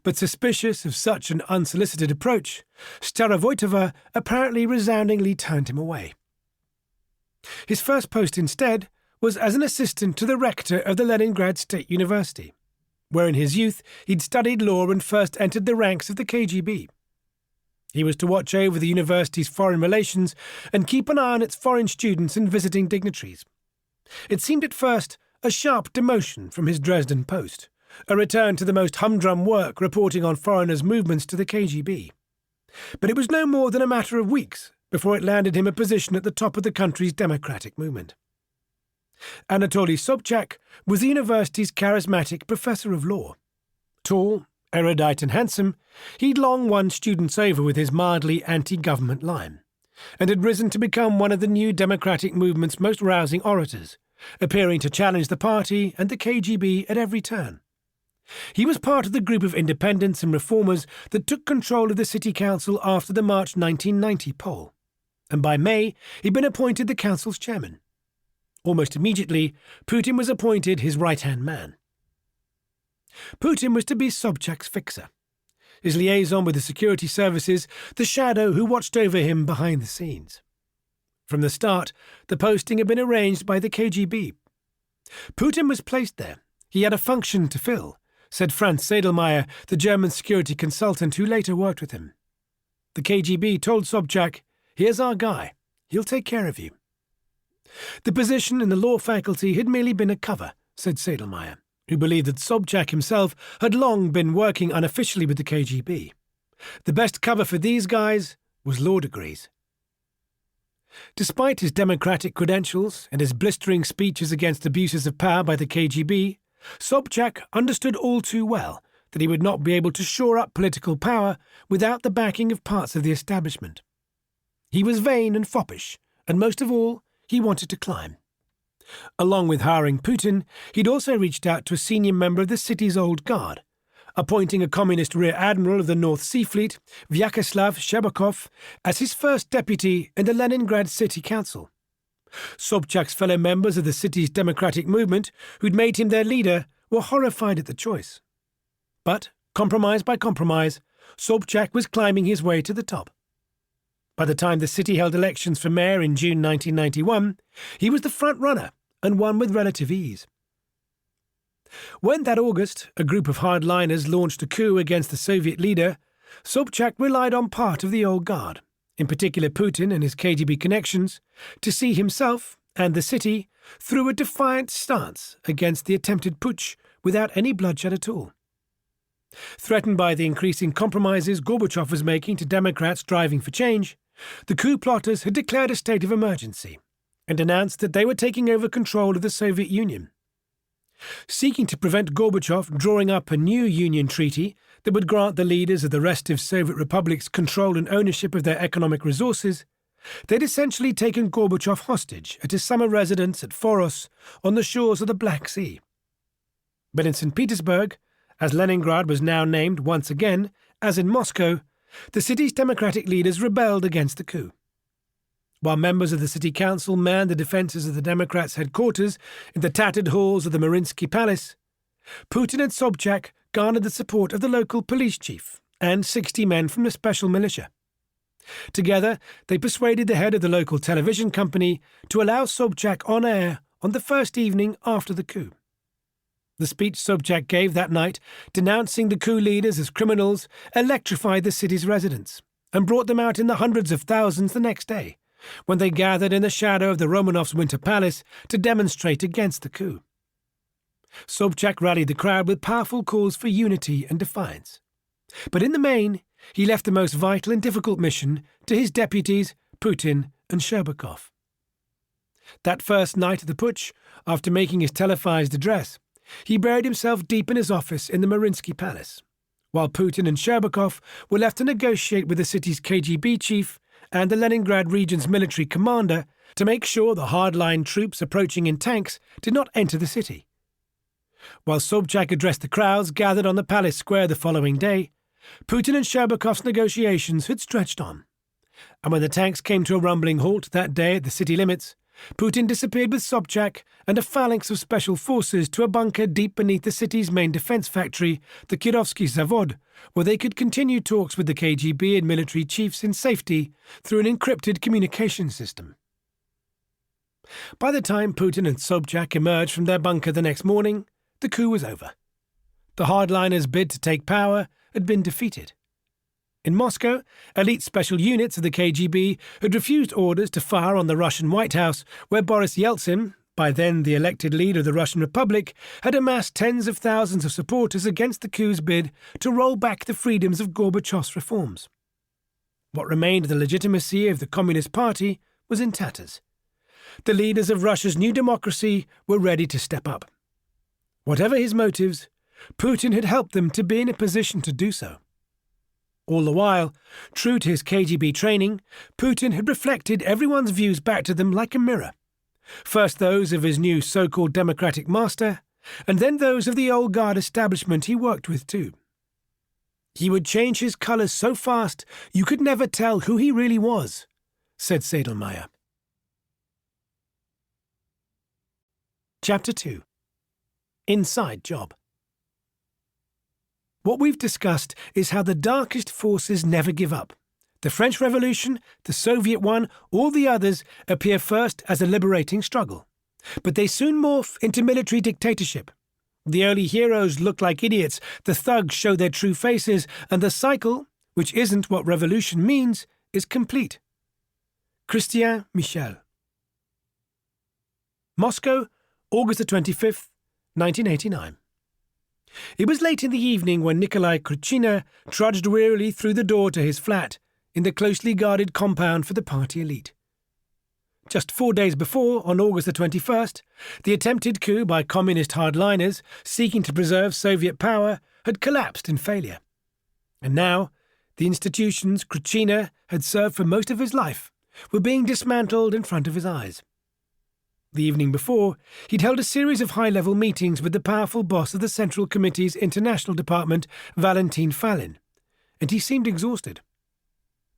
But suspicious of such an unsolicited approach, Starovoitova apparently resoundingly turned him away. His first post instead was as an assistant to the rector of the Leningrad State University, where in his youth he'd studied law and first entered the ranks of the KGB. He was to watch over the university's foreign relations and keep an eye on its foreign students and visiting dignitaries. It seemed at first a sharp demotion from his Dresden post, a return to the most humdrum work reporting on foreigners' movements to the KGB. But it was no more than a matter of weeks before it landed him a position at the top of the country's democratic movement. Anatoly Sobchak was the university's charismatic professor of law. Tall, erudite and handsome, he'd long won students over with his mildly anti-government line, and had risen to become one of the new democratic movement's most rousing orators, appearing to challenge the party and the KGB at every turn. He was part of the group of independents and reformers that took control of the city council after the March 1990 poll, and by May he'd been appointed the council's chairman. Almost immediately, Putin was appointed his right-hand man. Putin was to be Sobchak's fixer, his liaison with the security services, the shadow who watched over him behind the scenes. From the start, the posting had been arranged by the KGB. Putin was placed there. He had a function to fill, said Franz Sedelmeier, the German security consultant who later worked with him. The KGB told Sobchak, "Here's our guy. He'll take care of you." The position in the law faculty had merely been a cover, said Sedelmeier, who believed that Sobchak himself had long been working unofficially with the KGB. The best cover for these guys was law degrees. Despite his democratic credentials and his blistering speeches against abuses of power by the KGB, Sobchak understood all too well that he would not be able to shore up political power without the backing of parts of the establishment. He was vain and foppish, and most of all, he wanted to climb. Along with hiring Putin, he'd also reached out to a senior member of the city's old guard, appointing a communist rear admiral of the North Sea Fleet, Vyacheslav Shcherbakov, as his first deputy in the Leningrad City Council. Sobchak's fellow members of the city's democratic movement, who'd made him their leader, were horrified at the choice. But, compromise by compromise, Sobchak was climbing his way to the top. By the time the city held elections for mayor in June 1991, he was the front-runner and won with relative ease. When that August a group of hardliners launched a coup against the Soviet leader, Sobchak relied on part of the old guard, in particular Putin and his KGB connections, to see himself and the city through a defiant stance against the attempted putsch without any bloodshed at all. Threatened by the increasing compromises Gorbachev was making to Democrats striving for change, the coup plotters had declared a state of emergency and announced that they were taking over control of the Soviet Union. Seeking to prevent Gorbachev drawing up a new Union treaty that would grant the leaders of the restive Soviet republics control and ownership of their economic resources, they'd essentially taken Gorbachev hostage at his summer residence at Foros on the shores of the Black Sea. But in St. Petersburg, as Leningrad was now named once again, as in Moscow, the city's democratic leaders rebelled against the coup. While members of the city council manned the defences of the Democrats' headquarters in the tattered halls of the Mariinsky Palace, Putin and Sobchak garnered the support of the local police chief and 60 men from the special militia. Together, they persuaded the head of the local television company to allow Sobchak on air on the first evening after the coup. The speech Sobchak gave that night, denouncing the coup leaders as criminals, electrified the city's residents and brought them out in the hundreds of thousands the next day, when they gathered in the shadow of the Romanovs' Winter Palace to demonstrate against the coup. Sobchak rallied the crowd with powerful calls for unity and defiance. But in the main, he left the most vital and difficult mission to his deputies, Putin and Sherbakov. That first night of the putsch, after making his televised address, he buried himself deep in his office in the Mariinsky Palace, while Putin and Sherbakov were left to negotiate with the city's KGB chief and the Leningrad region's military commander to make sure the hardline troops approaching in tanks did not enter the city. While Sobchak addressed the crowds gathered on the palace square the following day, Putin and Sherbakov's negotiations had stretched on, and when the tanks came to a rumbling halt that day at the city limits, Putin disappeared with Sobchak and a phalanx of special forces to a bunker deep beneath the city's main defense factory, the Kirovsky Zavod, where they could continue talks with the KGB and military chiefs in safety through an encrypted communication system. By the time Putin and Sobchak emerged from their bunker the next morning, the coup was over. The hardliners' bid to take power had been defeated. In Moscow, elite special units of the KGB had refused orders to fire on the Russian White House, where Boris Yeltsin, by then the elected leader of the Russian Republic, had amassed tens of thousands of supporters against the coup's bid to roll back the freedoms of Gorbachev's reforms. What remained of the legitimacy of the Communist Party was in tatters. The leaders of Russia's new democracy were ready to step up. Whatever his motives, Putin had helped them to be in a position to do so. All the while, true to his KGB training, Putin had reflected everyone's views back to them like a mirror. First those of his new so-called democratic master, and then those of the old guard establishment he worked with too. He would change his colours so fast you could never tell who he really was, said Sedlmayr. Chapter 2. Inside Job. What we've discussed is how the darkest forces never give up. The French Revolution, the Soviet one, all the others appear first as a liberating struggle. But they soon morph into military dictatorship. The early heroes look like idiots, the thugs show their true faces, and the cycle, which isn't what revolution means, is complete. Christian Michel. Moscow, August the 25th, 1989. It was late in the evening when Nikolai Kruchina trudged wearily through the door to his flat in the closely guarded compound for the party elite. Just 4 days before, on August the 21st, the attempted coup by communist hardliners seeking to preserve Soviet power had collapsed in failure. And now, the institutions Kruchina had served for most of his life were being dismantled in front of his eyes. The evening before, he'd held a series of high-level meetings with the powerful boss of the Central Committee's International Department, Valentin Falin, and he seemed exhausted.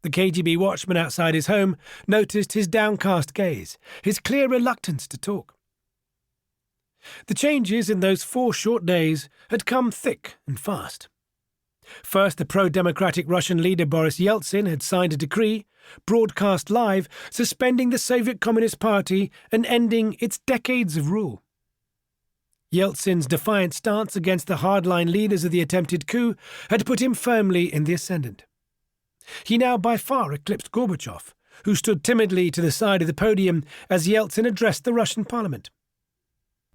The KGB watchman outside his home noticed his downcast gaze, his clear reluctance to talk. The changes in those 4 short days had come thick and fast. First, the pro-democratic Russian leader Boris Yeltsin had signed a decree, broadcast live, suspending the Soviet Communist Party and ending its decades of rule. Yeltsin's defiant stance against the hardline leaders of the attempted coup had put him firmly in the ascendant. He now by far eclipsed Gorbachev, who stood timidly to the side of the podium as Yeltsin addressed the Russian parliament.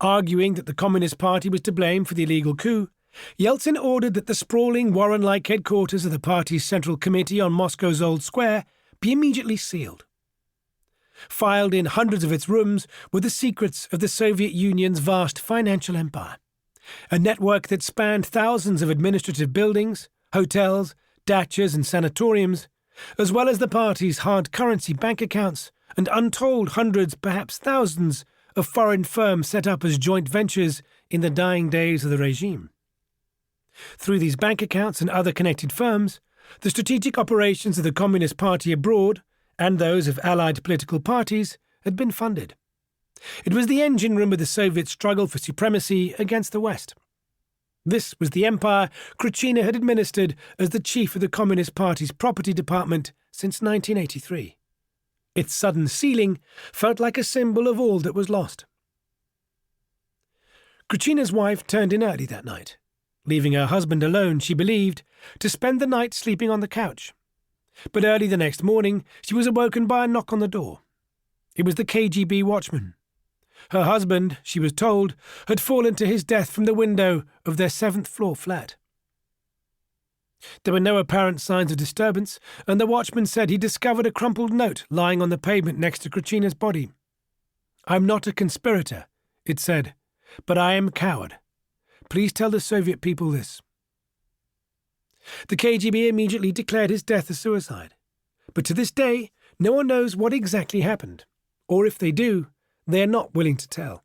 Arguing that the Communist Party was to blame for the illegal coup, Yeltsin ordered that the sprawling Warren-like headquarters of the party's Central Committee on Moscow's Old Square be immediately sealed. Filed in hundreds of its rooms were the secrets of the Soviet Union's vast financial empire, a network that spanned thousands of administrative buildings, hotels, dachas and sanatoriums, as well as the party's hard currency bank accounts and untold hundreds, perhaps thousands, of foreign firms set up as joint ventures in the dying days of the regime. Through these bank accounts and other connected firms, the strategic operations of the Communist Party abroad and those of allied political parties had been funded. It was the engine room of the Soviet struggle for supremacy against the West. This was the empire Kruchina had administered as the chief of the Communist Party's property department since 1983. Its sudden sealing felt like a symbol of all that was lost. Kruchina's wife turned in early that night, leaving her husband alone, she believed, to spend the night sleeping on the couch. But early the next morning, she was awoken by a knock on the door. It was the KGB watchman. Her husband, she was told, had fallen to his death from the window of their 7th-floor flat. There were no apparent signs of disturbance, and the watchman said he discovered a crumpled note lying on the pavement next to Kruchina's body. "I'm not a conspirator," it said, "but I am a coward. Please tell the Soviet people this." The KGB immediately declared his death a suicide, but to this day no one knows what exactly happened, or if they do, they are not willing to tell.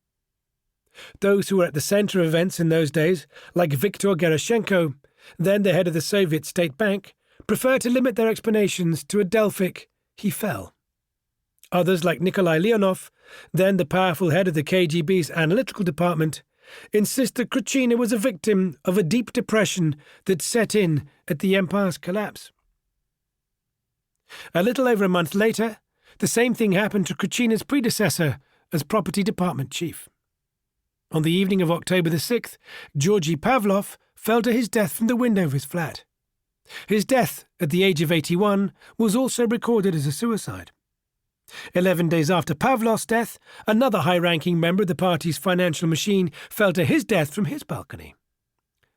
Those who were at the center of events in those days, like Viktor Gerashenko, then the head of the Soviet State Bank, prefer to limit their explanations to a Delphic "he fell." Others, like Nikolai Leonov, then the powerful head of the KGB's analytical department, insist that Kruchina was a victim of a deep depression that set in at the empire's collapse. A little over a month later, the same thing happened to Kruchina's predecessor as property department chief. On the evening of October the 6th, Georgy Pavlov fell to his death from the window of his flat. His death, at the age of 81, was also recorded as a suicide. 11 days after Pavlov's death, another high-ranking member of the party's financial machine fell to his death from his balcony.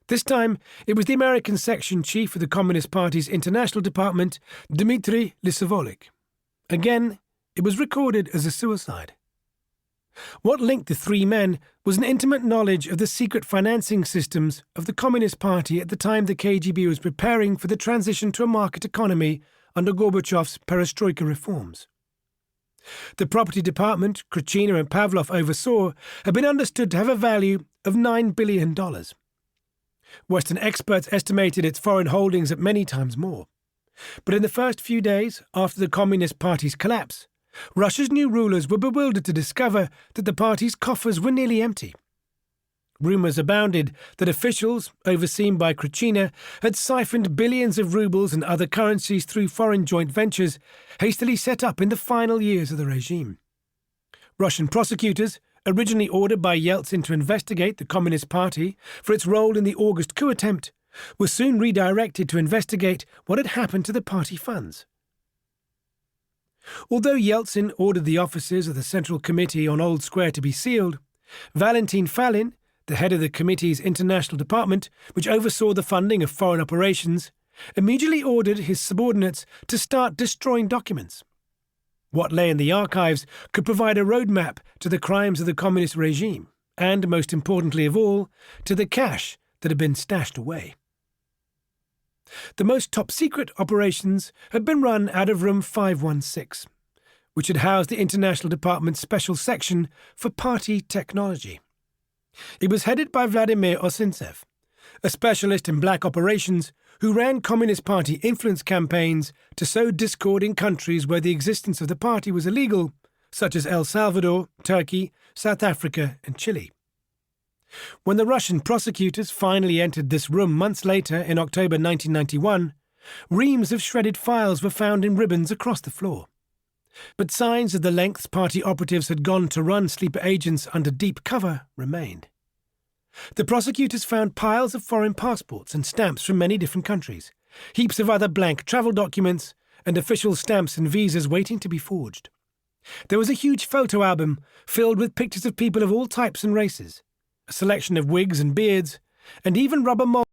This time, it was the American section chief of the Communist Party's international department, Dmitry Lisovolik. Again, it was recorded as a suicide. What linked the three men was an intimate knowledge of the secret financing systems of the Communist Party at the time the KGB was preparing for the transition to a market economy under Gorbachev's perestroika reforms. The property department Kruchina and Pavlov oversaw had been understood to have a value of $9 billion. Western experts estimated its foreign holdings at many times more. But in the first few days after the Communist Party's collapse, Russia's new rulers were bewildered to discover that the party's coffers were nearly empty. Rumours abounded that officials, overseen by Kruchina, had siphoned billions of rubles and other currencies through foreign joint ventures hastily set up in the final years of the regime. Russian prosecutors, originally ordered by Yeltsin to investigate the Communist Party for its role in the August coup attempt, were soon redirected to investigate what had happened to the party funds. Although Yeltsin ordered the offices of the Central Committee on Old Square to be sealed, Valentin Falin, the head of the committee's international department, which oversaw the funding of foreign operations, immediately ordered his subordinates to start destroying documents. What lay in the archives could provide a roadmap to the crimes of the communist regime, and, most importantly of all, to the cash that had been stashed away. The most top-secret operations had been run out of room 516, which had housed the International Department's special section for party technology. It was headed by Vladimir Osintsev, a specialist in black operations who ran Communist Party influence campaigns to sow discord in countries where the existence of the party was illegal, such as El Salvador, Turkey, South Africa, and Chile. When the Russian prosecutors finally entered this room months later in October 1991, reams of shredded files were found in ribbons across the floor. But signs of the lengths party operatives had gone to run sleeper agents under deep cover remained. The prosecutors found piles of foreign passports and stamps from many different countries, heaps of other blank travel documents, and official stamps and visas waiting to be forged. There was a huge photo album filled with pictures of people of all types and races, a selection of wigs and beards, and even rubber molds